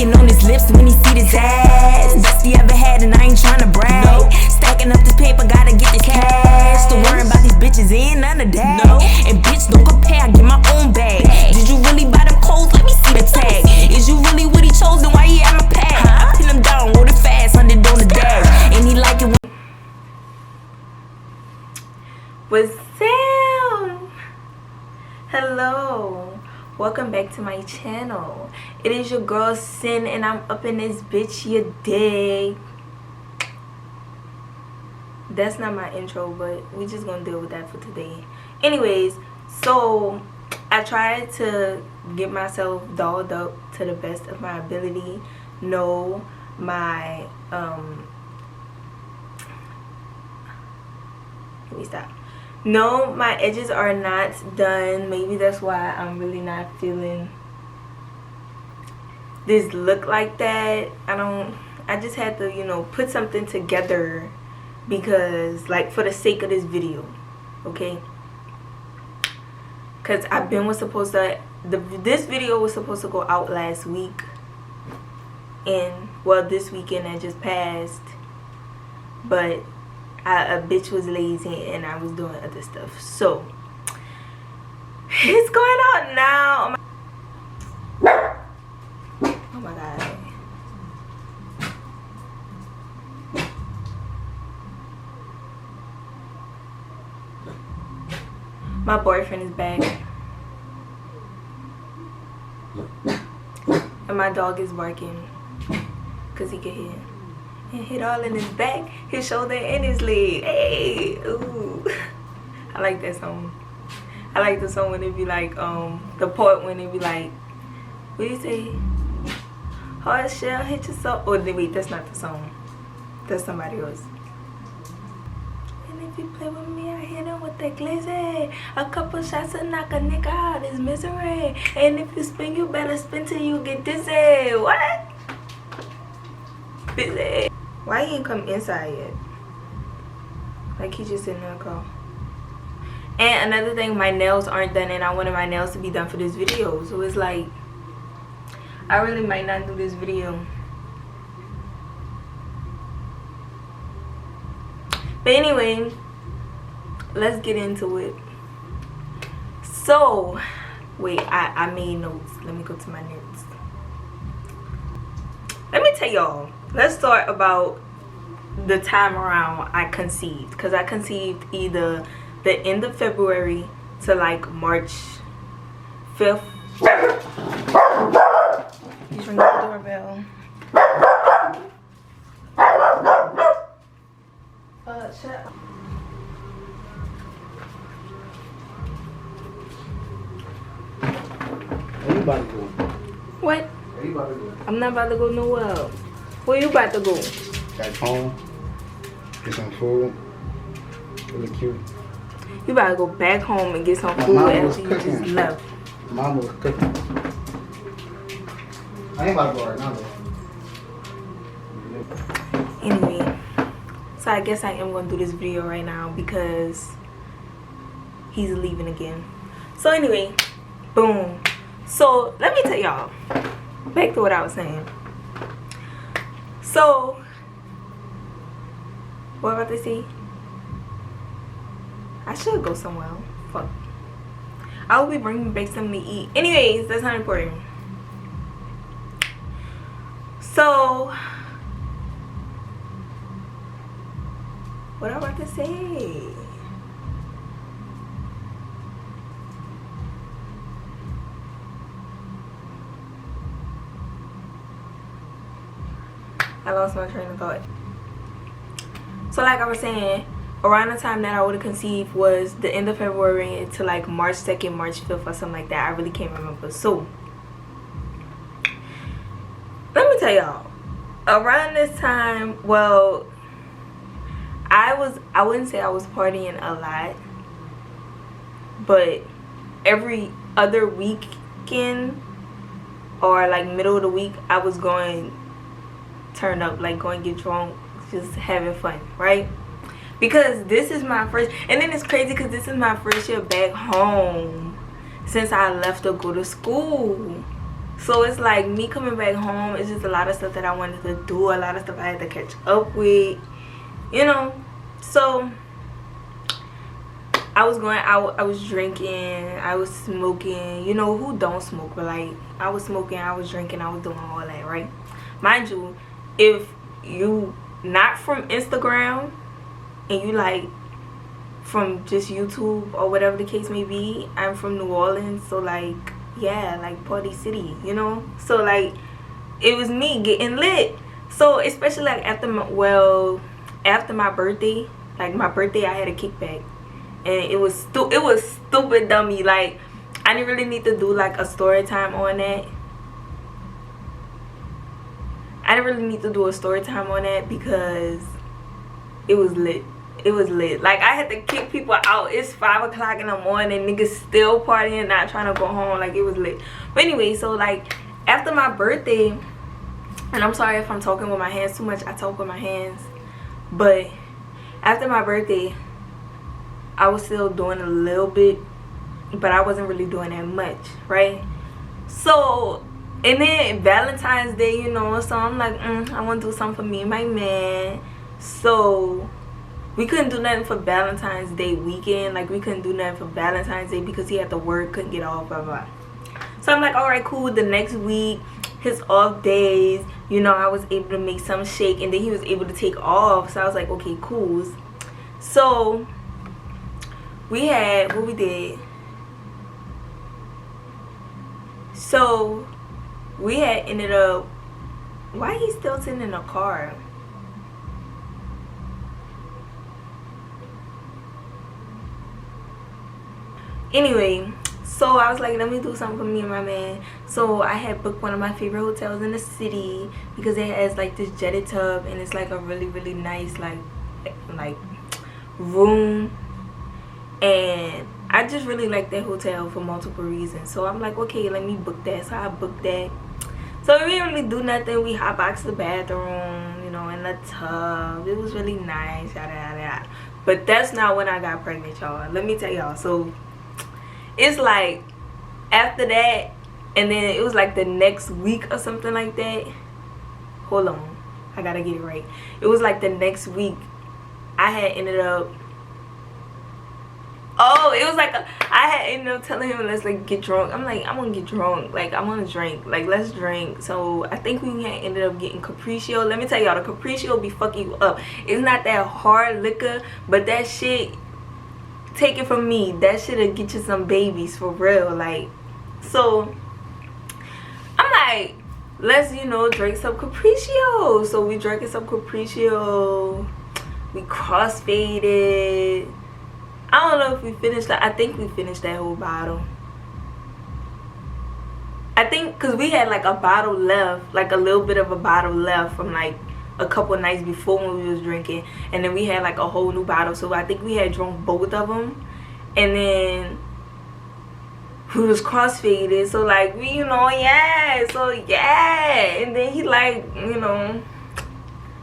licking on his lips when he see his ass. Best he ever had, and I ain't tryna brag. No. Stacking up this paper, gotta get this cash. Don't worry about these bitches, ain't none of that. No. And bitch, don't compare, I get my own bag. Did you really buy them clothes? Let me see the tag. Is you really what he chose, then why he at my pad? I pin him down, roll it fast, 100 on the dash. And he like it when What's up? Hello, welcome back to my channel. It is your girl Sin, and I'm up in this bitch, you dig? That's not my intro, but we just gonna deal with that for today. Anyways, so I tried to get myself dolled up to the best of my ability. Know my let me stop. No, my edges are not done. Maybe that's why I'm really not feeling this look like that. I just had to, you know, put something together because, like, for the sake of this video, okay? Because this video was supposed to go out last week. And, well, this weekend that just passed. But a bitch was lazy and I was doing other stuff. So it's going out now. Oh my god. My boyfriend is back. And my dog is barking because he can hear. And hit all in his back, his shoulder, and his leg. Hey, ooh. I like that song. I like the song when it be like, the part when it be like, what do you say? Hard shell hit your soul. Oh, wait, that's not the song. That's somebody else. And if you play with me, I hit him with that glizzy. A couple shots to knock a nigga out his misery. And if you spin, you better spin till you get dizzy. What? Busy. Why he ain't come inside yet? Like, he just in the car. And another thing, my nails aren't done, and I wanted my nails to be done for this video. So it's like, I really might not do this video. But anyway, let's get into it. So, wait, I made notes. Let me go to my notes. Let me tell y'all. Let's start about the time around I conceived. Because I conceived either the end of February to like March 5th. He's ringing the doorbell. Shut up. Where you about to go? What? Where you about to go? I'm not about to go nowhere. Where you about to go? Back home. Get some food. Really cute. You about to go back home and get some My food mom after was you cooking. just left. Mom was cooking. I ain't about to go right now though. Anyway, so I guess I am going to do this video right now because he's leaving again. So anyway, boom. So let me tell y'all, back to what I was saying. So, what about to see? I should go somewhere. Fuck. I will be bringing back something to eat. Anyways, that's not important. So, what am I about to say? I lost my train of thought. So like I was saying, around the time that I would have conceived was the end of February to like March 2nd, March 5th or something like that. I really can't remember. So let me tell y'all, around this time, well, I wouldn't say I was partying a lot, but every other weekend or like middle of the week I was going turn up, like going get drunk, just having fun, right? Because this is my first, and then it's crazy because this is my first year back home since I left to go to school. So it's like me coming back home, it's just a lot of stuff that I wanted to do, a lot of stuff I had to catch up with, you know. So I was going out, I was drinking, I was smoking. You know, who don't smoke? But like, I was smoking, I was drinking, I was doing all that, right? Mind you, if you not from Instagram and you like from just YouTube or whatever the case may be, I'm from New Orleans, so like, yeah, like party city, you know. So like, it was me getting lit. So especially like after my birthday, like my birthday, I had a kickback, and it was stupid dummy. Like, I didn't really need to do like a story time on that. I didn't really need to do a story time on that because it was lit. It was lit. Like, I had to kick people out. It's 5 o'clock in the morning. Niggas still partying, not trying to go home. Like, it was lit. But anyway, so like after my birthday, and I'm sorry if I'm talking with my hands too much. I talk with my hands. But after my birthday, I was still doing a little bit, but I wasn't really doing that much, right? So, and then Valentine's Day, you know, so I'm like, I want to do something for me and my man. So we couldn't do nothing for Valentine's Day weekend. Like, we couldn't do nothing for Valentine's Day because he had to work, couldn't get off, blah, blah. So I'm like, all right, cool. The next week, his off days, you know, I was able to make some shake, and then he was able to take off. So I was like, okay, cool. So we had, what we did, so we had ended up, why he still sitting in a car? Anyway, so I was like, let me do something for me and my man. So I had booked one of my favorite hotels in the city because it has like this jetted tub, and it's like a really, really nice like room. And I just really like that hotel for multiple reasons. So I'm like, okay, let me book that. So I booked that. So we didn't really do nothing. We hotboxed the bathroom, you know, in the tub. It was really nice, yada yada yada. But that's not when I got pregnant, y'all. Let me tell y'all. So it's like after that, and then it was like the next week or something like that. Hold on, I gotta get it right. It was like the next week I had ended up, it was like I had ended up telling him, let's like get drunk. I'm like, I'm gonna get drunk, like I want to drink, like let's drink. So I think we had ended up getting Capriccio. Let me tell y'all, the Capriccio be fucking you up. It's not that hard liquor, but that shit, take it from me, that shit'll get you some babies for real. Like, so I'm like, let's, you know, drink some Capriccio. So we drank some Capriccio, we crossfaded. I don't know if we finished that. I think we finished that whole bottle. I think because we had like a bottle left, like a little bit of a bottle left from like a couple nights before when we was drinking, and then we had like a whole new bottle. So I think we had drunk both of them, and then we was crossfaded. So like we, you know, yeah, so yeah, and then he like, you know.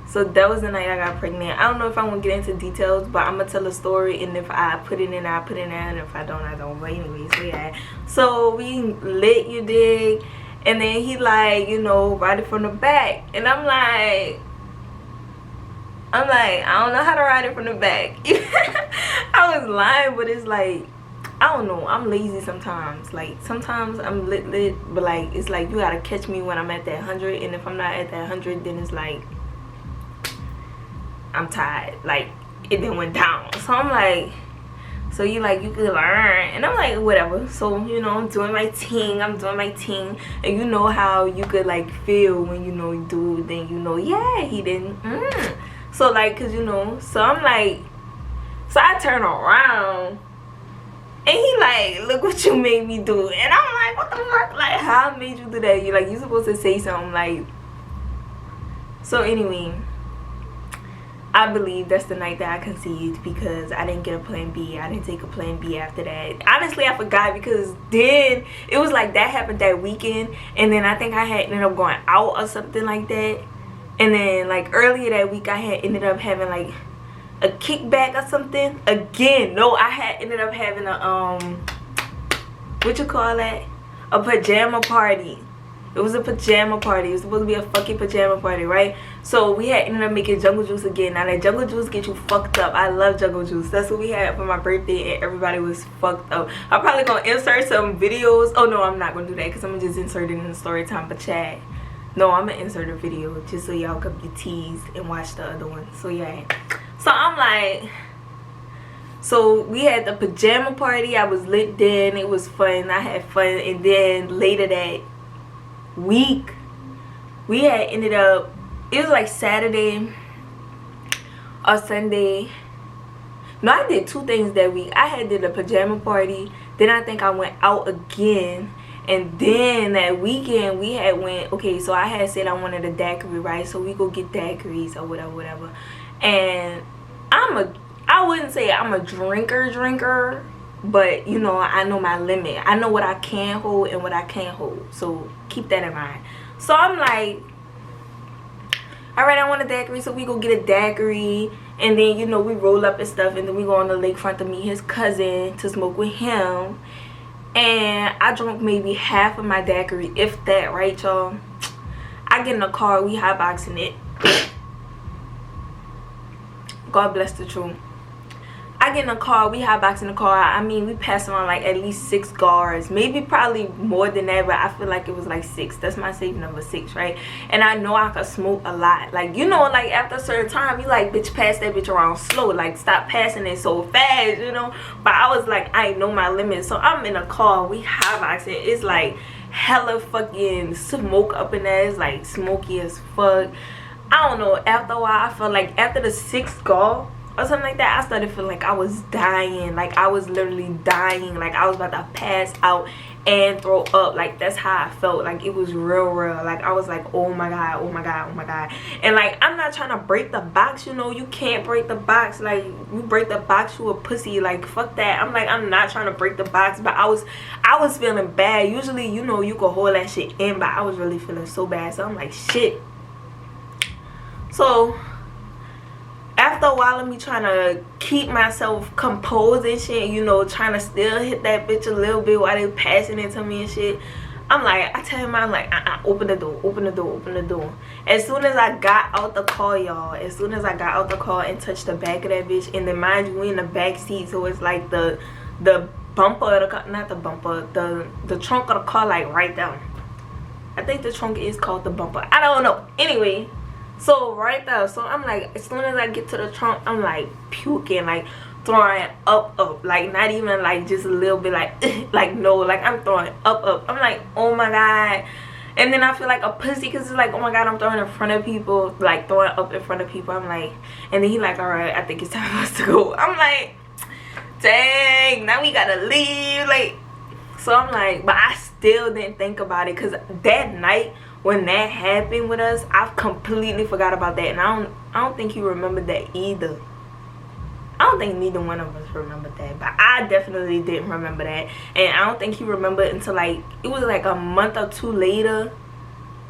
So that was the night I got pregnant. I don't know if I want to get into details, but I'm going to tell a story. And if I put it in, I put it in. And if I don't, I don't. But anyway, so yeah. So we lit, you dig. And then he like, you know, ride it from the back. And I'm like, I don't know how to ride it from the back. I was lying, but it's like, I don't know. I'm lazy sometimes. Like, sometimes I'm lit. But like, it's like you got to catch me when I'm at that 100. And if I'm not at that 100, then it's like, I'm tired, like it then went down. So I'm like, so you like, you could learn, and I'm like, whatever. So, you know, I'm doing my thing, and you know how you could like feel when, you know, you do, then you know, yeah, he didn't. So like, cause you know, so I'm like, so I turn around, and he like, look what you made me do, and I'm like, what the fuck, like how I made you do that? You like, you supposed to say something like. So anyway, I believe that's the night that I conceived because I didn't get a plan B. I didn't take a plan B after that. Honestly, I forgot because then it was like that happened that weekend. And then I think I had ended up going out or something like that. And then like earlier that week I had ended up having like a kickback or something. Again, no, I had ended up having a, what you call that? A pajama party. It was a pajama party. It was supposed to be a fucking pajama party, right? So we had ended up making jungle juice again. Now that jungle juice get you fucked up. I love jungle juice. That's what we had for my birthday, and everybody was fucked up. I'm probably gonna insert some videos. Oh no, I'm not gonna do that because I'm gonna just insert it in the story time. But chat, no, I'm gonna insert a video just so y'all could be teased and watch the other one. So yeah. So I'm like, so we had the pajama party. I was lit then. It was fun. I had fun, and then later that week we had ended up, it was like Saturday or Sunday. No, I did two things that week. I had did a pajama party, then I think I went out again, and then that weekend we had went, okay, so I had said I wanted a daiquiri, right? So we go get daiquiris or whatever. And I wouldn't say I'm a drinker, but you know, I know my limit. I know what I can hold and what I can't hold, so keep that in mind. So I'm like, all right, I want a daiquiri, so we go get a daiquiri, and then you know we roll up and stuff, and then we go on the lakefront to meet his cousin to smoke with him. And I drank maybe half of my daiquiri, if that, right, y'all? I get in the car, we hotboxing it. God bless the truth. I get in the car, we hotboxing the car. I mean, we passed around like at least 6 guards, maybe probably more than that, but I feel like it was like 6. That's my safe number, 6, right? And I know I could smoke a lot. Like, you know, like after a certain time, you like, bitch, pass that bitch around slow. Like, stop passing it so fast, you know? But I was like, I know my limit. So I'm in a car, we hotboxing. It's like hella fucking smoke up in there. It's like smoky as fuck. I don't know. After a while, I felt like after the 6th gall or something like that, I started feeling like I was dying. Like I was literally dying. Like I was about to pass out and throw up. Like that's how I felt. Like it was real. Like I was like, oh my god, oh my god, oh my god. And like I'm not trying to break the box, you know. You can't break the box. Like you break the box, you a pussy. Like fuck that. I'm like, I'm not trying to break the box, but I was feeling bad. Usually, you know, you could hold that shit in, but I was really feeling so bad. So I'm like, shit. So after a while of me trying to keep myself composed and shit, you know, trying to still hit that bitch a little bit while they passing it to me and shit, I'm like, I tell him, I'm like, open the door, open the door, open the door. As soon as I got out the car, y'all, as soon as I got out the car and touched the back of that bitch, and then mind you, we in the back seat, so it's like the bumper of the car, not the bumper, the trunk of the car, like right down. I think the trunk is called the bumper. I don't know. Anyway. So right there, so I'm like, as soon as I get to the trunk, I'm like puking, like throwing up, like not even like just a little bit, like like no, like I'm throwing up. I'm like, oh my god. And then I feel like a pussy because it's like, oh my god, I'm throwing in front of people, like throwing up in front of people. I'm like, and then he like, all right, I think it's time for us to go. I'm like, dang, now we gotta leave. Like, so I'm like, but I still didn't think about it because that night when that happened with us, I completely forgot about that, and I don't think he remembered that either. I don't think neither one of us remembered that, but I definitely didn't remember that, and I don't think he remembered until like it was like a month or 2 later,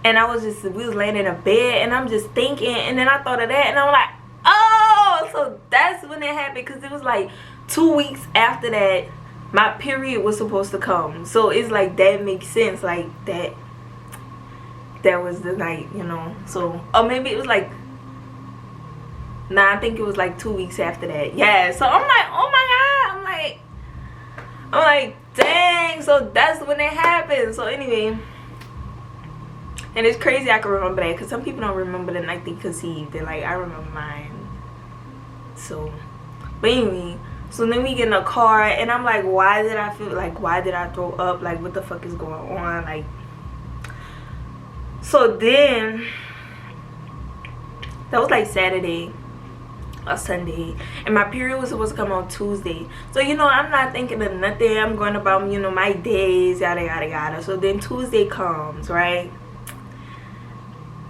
and we was laying in a bed, and I'm just thinking, and then I thought of that, and I'm like, oh, so that's when it happened, because it was like 2 weeks after that my period was supposed to come, so it's like that makes sense, like that was the night, you know. So, or maybe it was like, nah, I think it was like 2 weeks after that. Yeah, so I'm like, oh my god, I'm like, dang, so that's when it happened. So anyway, and it's crazy I can remember that, because some people don't remember the night they conceived. They're like, I remember mine. So, but anyway, so then we get in a car, and I'm like, why did I throw up? Like, what the fuck is going on? Like, so then that was like Saturday or Sunday, and my period was supposed to come on Tuesday. So you know, I'm not thinking of nothing. I'm going about, you know, my days, yada yada yada. So then Tuesday comes, right?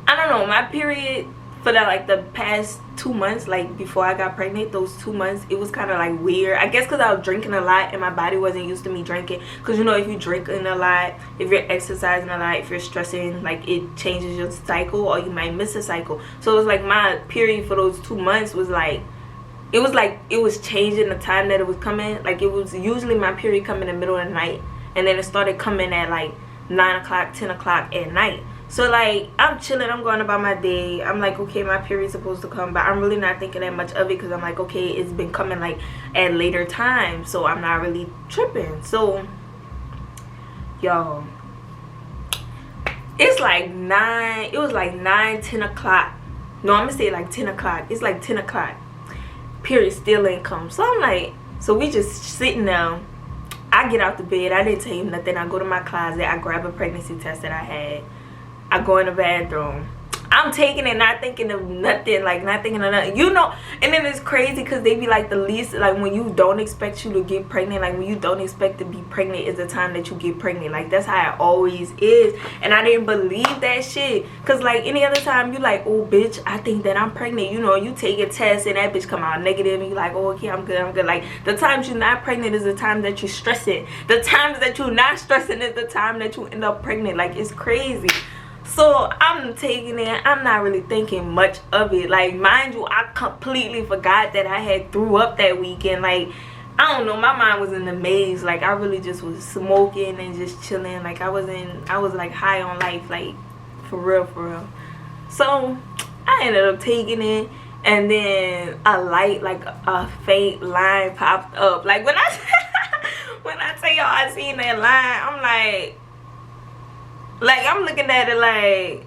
I don't know, my period for the past 2 months, like before I got pregnant, those 2 months, it was kind of like weird. I guess because I was drinking a lot and my body wasn't used to me drinking. Because you know, if you're drinking a lot, if you're exercising a lot, if you're stressing, like it changes your cycle, or you might miss a cycle. So it was like my period for those 2 months was like, it was changing the time that it was coming. Like it was usually my period coming in the middle of the night, and then it started coming at like 9 o'clock, 10 o'clock at night. So like I'm chilling, I'm going about my day. I'm like, okay, my period's supposed to come, but I'm really not thinking that much of it because I'm like, okay, it's been coming like at later times, so I'm not really tripping. So y'all, it's like 9, it was like 9, 10 o'clock. No, I'm gonna say like 10 o'clock. It's like 10 o'clock. Period still ain't come. So I'm like, so we just sitting down. I get out the bed. I didn't tell him nothing. I go to my closet. I grab a pregnancy test that I had. I go in the bathroom. I'm taking it, not thinking of nothing, like not thinking of nothing, you know. And then it's crazy because they be like the least, like when you don't expect you to get pregnant, like when you don't expect to be pregnant is the time that you get pregnant. Like that's how it always is. And I didn't believe that shit because like any other time you like, oh bitch, I think that I'm pregnant, you know, you take a test and that bitch come out negative and you like, oh okay, I'm good. Like the times you're not pregnant is the time that you're stressing. The times that you're not stressing is the time that you end up pregnant. Like it's crazy. So I'm taking it, I'm not really thinking much of it. Like mind you, I completely forgot that I had threw up that weekend. Like I don't know, my mind was in a maze. Like I really just was smoking and just chilling. Like I was like high on life, like for real. So I ended up taking it, and then a light, like a faint line popped up. Like when I when I tell y'all I seen that line, I'm like I'm looking at it like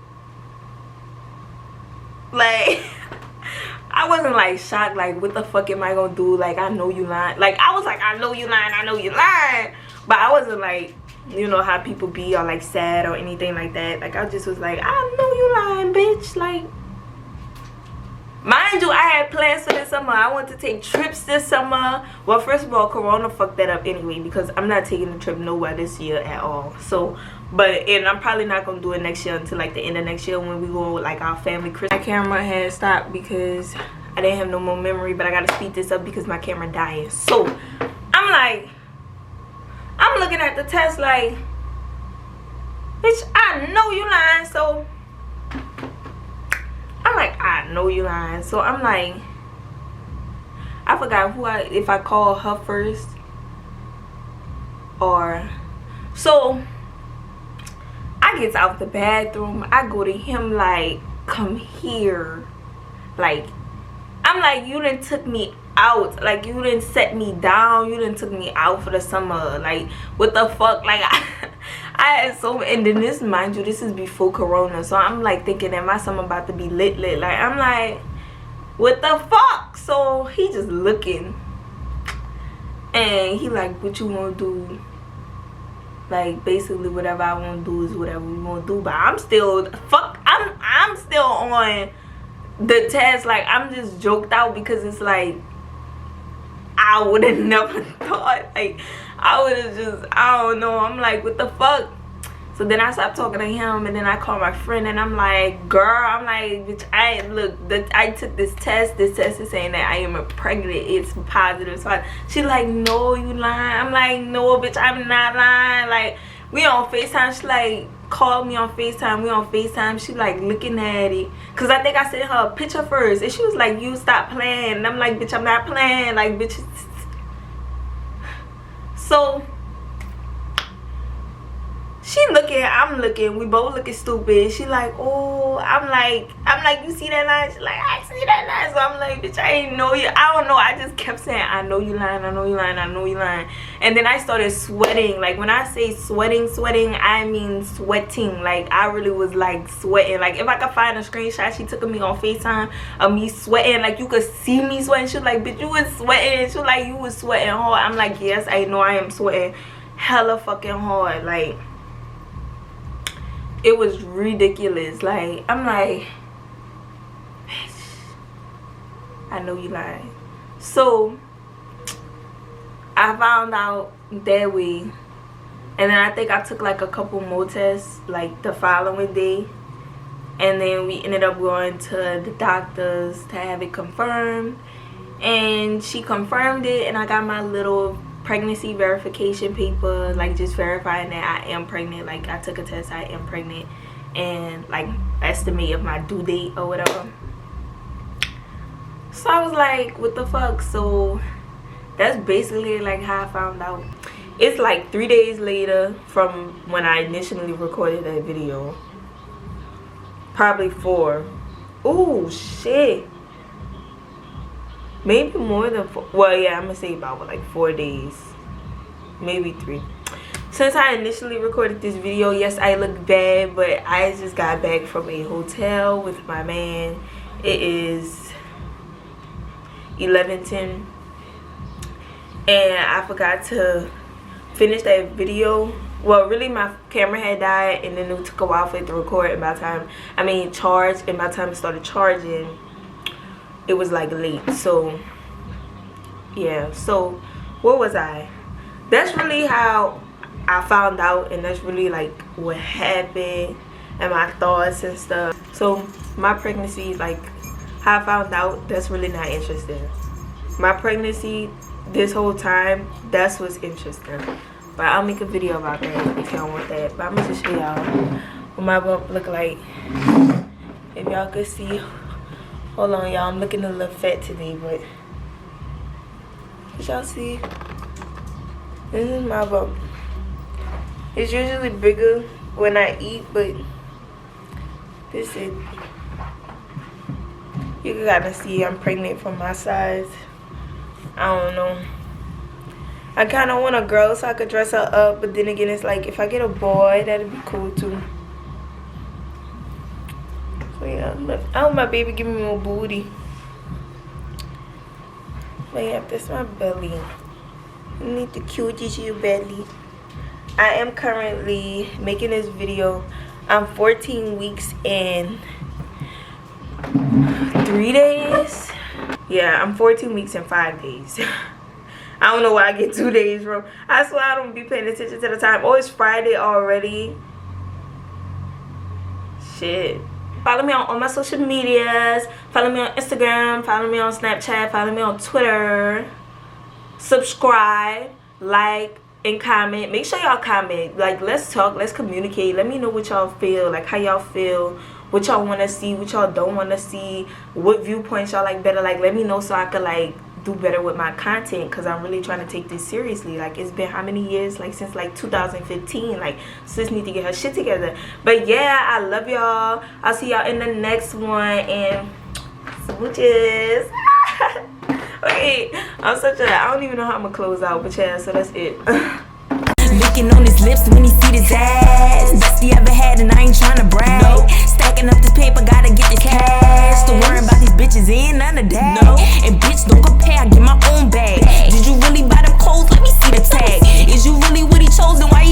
I wasn't like shocked, like what the fuck am I gonna do? Like I know you lying. Like I was like, I know you lying. But I wasn't like, you know how people be or like sad or anything like that. Like I just was like, I know you lying, bitch. Like mind you, I had plans for this summer. I want to take trips this summer. Well, first of all, Corona fucked that up anyway because I'm not taking a trip nowhere this year at all. So and I'm probably not gonna do it next year until like the end of next year when we go with like our family Christmas. My camera had stopped because I didn't have no more memory, but I gotta speed this up because my camera dying. So I'm like, I'm looking at the test like, bitch, I know you lying. So I'm like, I know you lying. So I'm like, I forgot if I call her first or so. I get out the bathroom, I go to him like, come here. Like I'm like, you done took me out, like you done set me down, you done took me out for the summer. Like what the fuck? Like I had so, and then this, mind you, this is before Corona, so I'm like thinking that my summer about to be lit. Like I'm like, what the fuck? So he just looking and he like, what you wanna do? Like basically whatever I want to do is whatever we want to do, but I'm still I'm still on the test. Like I'm just joked out because it's like I would have never thought, like I would have just, I don't know, I'm like, what the fuck? So then I stopped talking to him, and then I called my friend, and I'm like, girl, I'm like, bitch, I took this test is saying that I am pregnant, it's positive. So she like, no, you lying. I'm like, no, bitch, I'm not lying. Like we on FaceTime. She like called me on FaceTime. We on FaceTime. She like looking at it, cause I think I sent her a picture first, and she was like, you stop playing. And I'm like, bitch, I'm not playing. Like, bitch. So she looking, I'm looking, we both looking stupid. She like, oh, I'm like, you see that line? She like, I see that line. So I'm like, bitch, I ain't know you. I don't know. I just kept saying, I know you lying, I know you lying, I know you lying. And then I started sweating. Like when I say sweating, I mean sweating. Like I really was like sweating. Like if I could find a screenshot she took of me on FaceTime of me sweating, like you could see me sweating. She was like, bitch, you was sweating. She was like, you was sweating hard. I'm like, yes, I know I am sweating hella fucking hard. Like it was ridiculous. Like I'm like, bitch, I know you lying. So I found out that way, and then I think I took like a couple more tests like the following day, and then we ended up going to the doctors to have it confirmed, and she confirmed it, and I got my little pregnancy verification paper, like just verifying that I am pregnant. Like I took a test, I am pregnant, and like estimate of my due date or whatever. So I was like, what the fuck? So that's basically like how I found out. It's like 3 days later from when I initially recorded that video. Probably 4. Ooh, shit. Maybe more than 4. Well, yeah, I'm gonna say about like 4 days. Maybe 3. Since I initially recorded this video, yes, I look bad, but I just got back from a hotel with my man. It is 11:10, and I forgot to finish that video. Well, really, my camera had died, and then it took a while for it to record. And by the time, charge, and by the time it started charging, it was like late. So, yeah. So, where was I? That's really how I found out, and that's really like what happened and my thoughts and stuff. So my pregnancy, like how I found out, that's really not interesting. My pregnancy this whole time, that's what's interesting. But I'll make a video about that if y'all want that. But I'm gonna just show y'all what my bump look like. If y'all could see. Hold on, y'all, I'm looking a little fat today, but did y'all see? This is my bump. It's usually bigger when I eat, but this is, you can kind of see I'm pregnant from my size. I don't know. I kind of want a girl so I could dress her up, but then again, it's like if I get a boy, that'd be cool too. So yeah, look, I want my baby give me more booty. But yeah, that's my belly. You need the cutest your belly. I am currently making this video. I'm 14 weeks and 3 days. Yeah, I'm 14 weeks and 5 days. I don't know why I get 2 days from. I swear I don't be paying attention to the time. Oh, it's Friday already. Shit. Follow me on all my social medias. Follow me on Instagram. Follow me on Snapchat. Follow me on Twitter. Subscribe. Like. And comment. Make sure y'all comment. Like, let's talk, let's communicate. Let me know what y'all feel, like how y'all feel, what y'all want to see, what y'all don't want to see, what viewpoints y'all like better. Like, let me know so I could like do better with my content, because I'm really trying to take this seriously. Like, it's been how many years? Like, since like 2015. Like, sis need to get her shit together. But yeah, I love y'all. I'll see y'all in the next one, and smooches. Okay, I don't even know how I'm gonna close out, but yeah, so that's it. Licking on his lips when he see his ass. Best he ever had, and I ain't tryna brag. No. Stacking up this paper, gotta get this cash. Don't worry about these bitches, ain't none of that. No. And bitch, don't compare, I get my own bag. Did you really buy them clothes? Let me see the tag. Is you really what he chose, then why